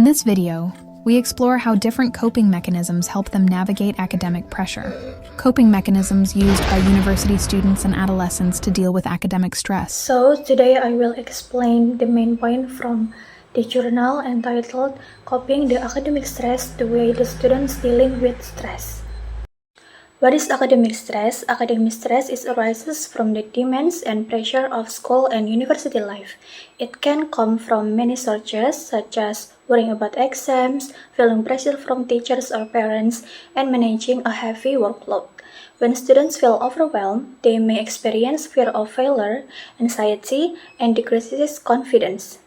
In this video, we explore how different coping mechanisms help them navigate academic pressure. Coping mechanisms used by university students and adolescents to deal with academic stress. So today I will explain the main point from the journal entitled Coping the Academic Stress, the way the students dealing with stress. What is academic stress? Academic stress arises from the demands and pressure of school and university life. It can come from many sources such as worrying about exams, feeling pressure from teachers or parents, and managing a heavy workload. When students feel overwhelmed, they may experience fear of failure, anxiety, and decreases confidence.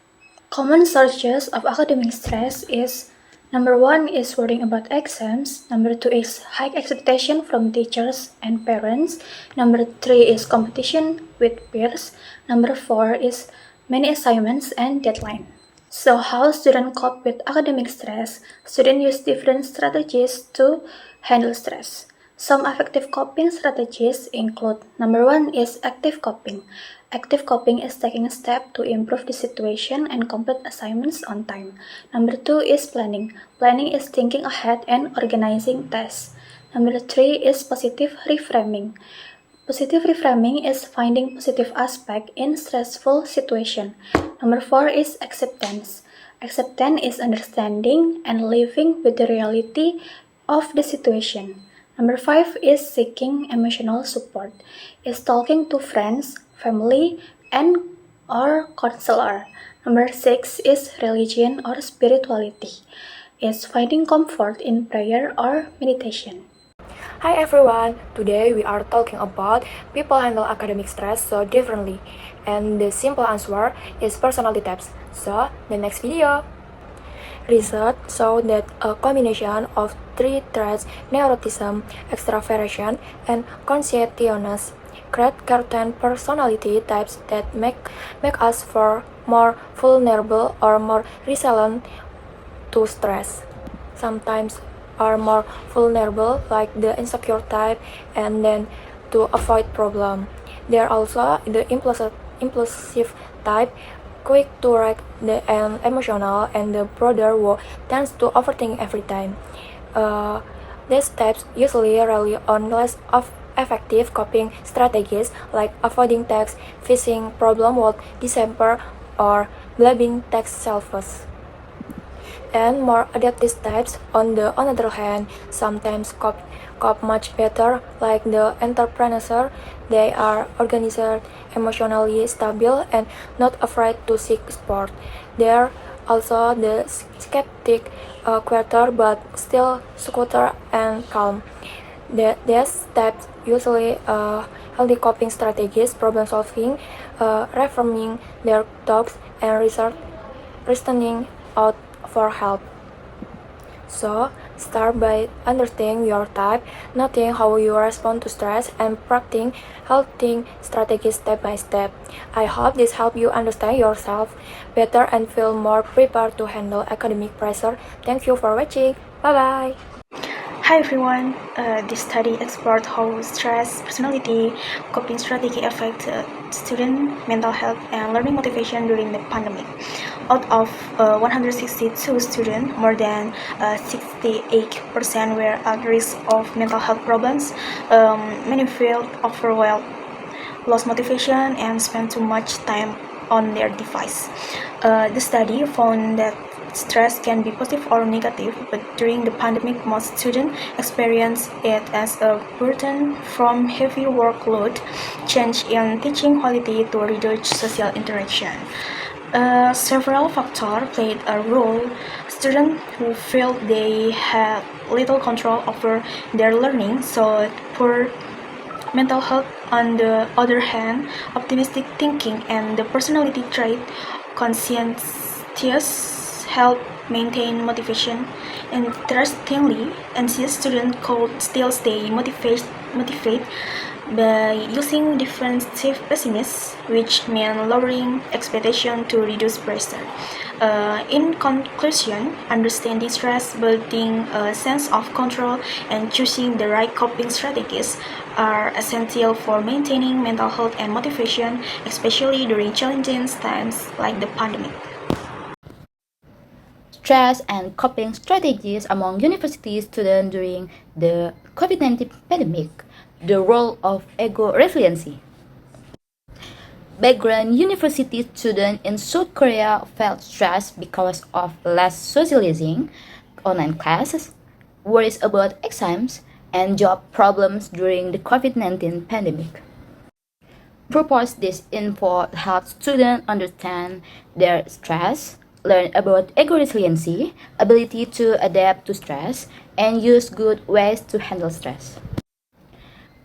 Common sources of academic stress is Number 1 is worrying about exams. Number 2 is high expectation from teachers and parents. Number 3 is competition with peers. Number 4 is many assignments and deadline. So how students cope with academic stress? Students use different strategies to handle stress. Some effective coping strategies include Number 1 is active coping. Active coping is taking a step to improve the situation and complete assignments on time. Number 2 is planning. Planning is thinking ahead and organizing tasks. Number 3 is positive reframing. Positive reframing is finding positive aspect in stressful situation. Number 4 is acceptance. Acceptance is understanding and living with the reality of the situation. Number 5 is seeking emotional support. Is talking to friends, family, and or counselor. Number 6 is religion or spirituality. Is finding comfort in prayer or meditation. Hi everyone, today we are talking about people handle academic stress so differently, and the simple answer is personality types. So, the next video. Research showed that a combination of three traits, neuroticism, extraversion, and conscientiousness, create certain personality types that make us for more vulnerable or more resilient to stress. Sometimes are more vulnerable, like the insecure type, and then to avoid problem. There are also the impulsive type, quick to react and emotional, and the brother who tends to overthink every time. These types usually rely on less of effective coping strategies like avoiding tasks, facing problem with distemper, or blaming task selfish. And more adaptive types, on the other hand, sometimes cope much better, like the entrepreneur. They are organized, emotionally stable, and not afraid to seek support. They're also the skeptic, quieter but still secure and calm. These types usually healthy coping strategies, problem solving, reforming their thoughts, and reasoning out for help. So, start by understanding your type, noting how you respond to stress, and practicing healthy strategies step by step. I hope this helps you understand yourself better and feel more prepared to handle academic pressure. Thank you for watching. Bye-bye. Hi everyone, this study explored how stress, personality, coping strategy affect student mental health and learning motivation during the pandemic. Out of 162 students, more than 68% were at risk of mental health problems. Many felt overwhelmed, lost motivation, and spent too much time on their device. The study found that stress can be positive or negative, but during the pandemic, most students experienced it as a burden from heavy workload, change in teaching quality to reduced social interaction. Several factors played a role. Students who felt they had little control over their learning saw poor mental health. On the other hand, optimistic thinking and the personality trait conscientious help maintain motivation. Interestingly, anxious students could still stay motivated by using defensive pessimism, which means lowering expectation to reduce pressure. In conclusion, understanding stress, building a sense of control, and choosing the right coping strategies are essential for maintaining mental health and motivation, especially during challenging times like the pandemic. stress and coping strategies among university students during the COVID-19 pandemic, the role of ego resiliency. Background university students in South Korea felt stressed because of less socializing, online classes, worries about exams, and job problems during the COVID-19 pandemic. Purpose this info helps students understand their stress, learn about ego resiliency, ability to adapt to stress, and use good ways to handle stress.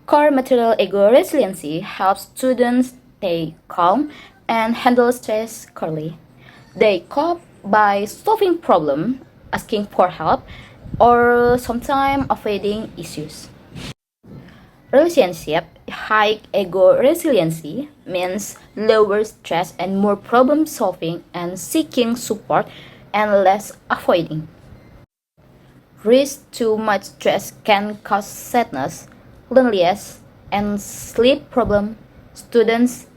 Core material ego resiliency helps students stay calm and handle stress correctly. They cope by solving problems, asking for help, or sometimes avoiding issues. Relationship high ego resiliency means lower stress and more problem solving and seeking support and less avoiding. Risk too much stress can cause sadness, loneliness, and sleep problem. Students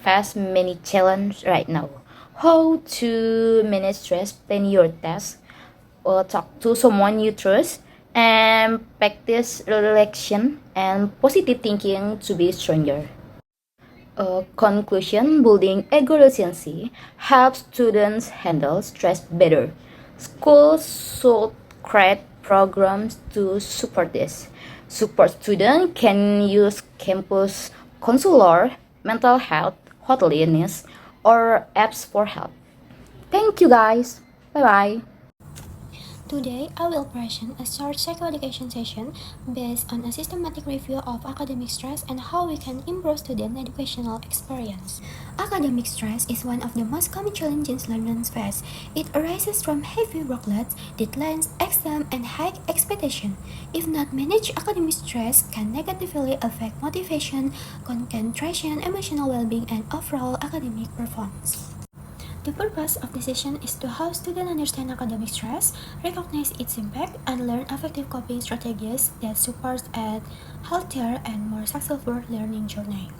face many challenges right now. How to manage stress, plan your tasks, or talk to someone you trust, and practice relaxation and positive thinking to be stronger. Conclusion, building ego resiliency helps students handle stress better. Schools should create programs to support this. Support students can use campus counselor, mental health hotlines, or apps for help. Thank you guys. Bye bye. Today, I will present a short psychoeducation session based on a systematic review of academic stress and how we can improve student educational experience. Academic stress is one of the most common challenges learners face. It arises from heavy workloads, deadlines, exams, and high expectations. If not managed, academic stress can negatively affect motivation, concentration, emotional well-being, and overall academic performance. The purpose of the session is to help students understand academic stress, recognize its impact, and learn effective coping strategies that support a healthier and more successful learning journey.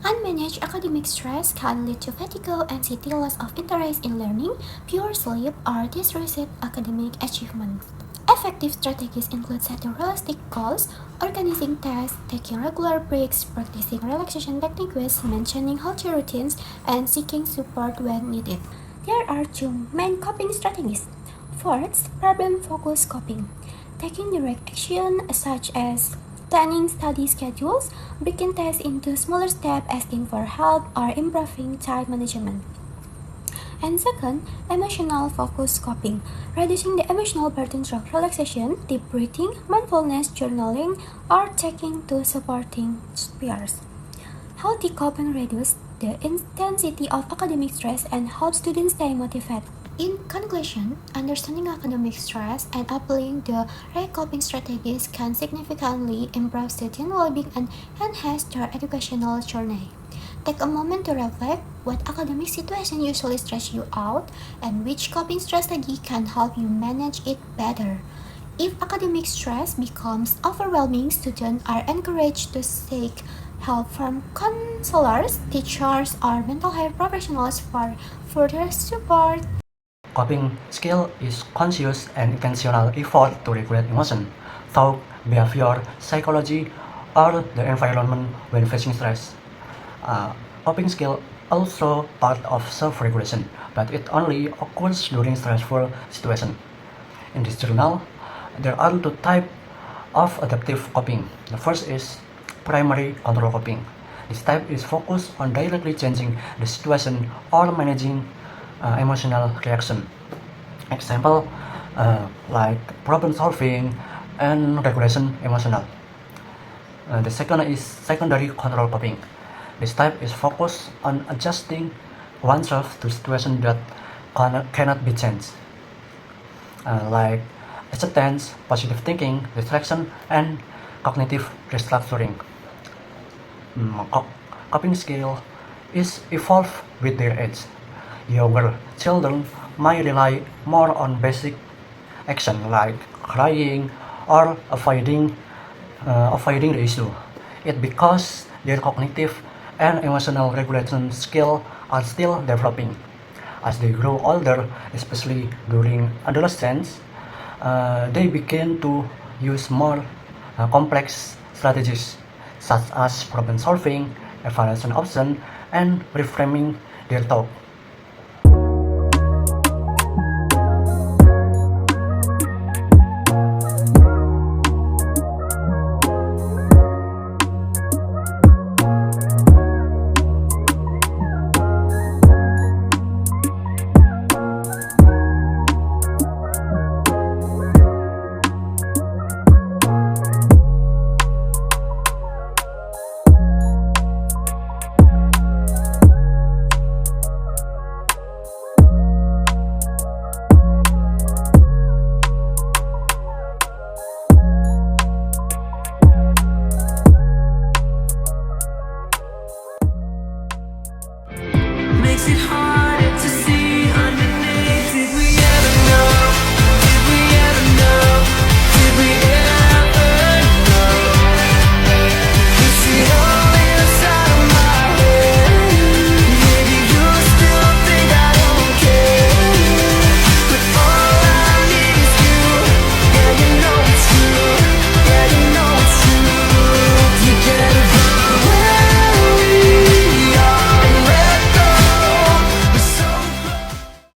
Unmanaged academic stress can lead to fatigue, anxiety, loss of interest in learning, poor sleep, or disrupted academic achievement. Effective strategies include setting realistic goals, organizing tasks, taking regular breaks, practicing relaxation techniques, maintaining healthy routines, and seeking support when needed. There are two main coping strategies. First, problem-focused coping. Taking direct action such as planning study schedules, breaking tasks into smaller steps, asking for help, or improving time management. And second, emotional focus coping, reducing the emotional burden through relaxation, deep breathing, mindfulness, journaling, or taking to supporting peers. Healthy coping reduces the intensity of academic stress and helps students stay motivated. In conclusion, understanding academic stress and applying the right coping strategies can significantly improve student well-being and enhance their educational journey. Take a moment to reflect what academic situation usually stress you out and which coping strategy can help you manage it better. If academic stress becomes overwhelming, students are encouraged to seek help from counselors, teachers, or mental health professionals for further support. Coping skill is conscious and intentional effort to regulate emotion, thought, behavior, psychology, or the environment when facing stress. Coping skill also part of self-regulation, but it only occurs during stressful situations. In this journal, there are two types of adaptive coping. The first is primary control coping. This type is focused on directly changing the situation or managing emotional reaction. Example like problem solving and regulation emotional. The second is secondary control coping. This type is focused on adjusting oneself to situations that cannot be changed, like acceptance, positive thinking, distraction, and cognitive restructuring. Coping skill is evolved with their age. Younger children might rely more on basic action like crying or avoiding the issue. It because their cognitive and emotional regulation skills are still developing. As they grow older, especially during adolescence, they begin to use more complex strategies such as problem solving, evaluation option, and reframing their thought. Makes it hard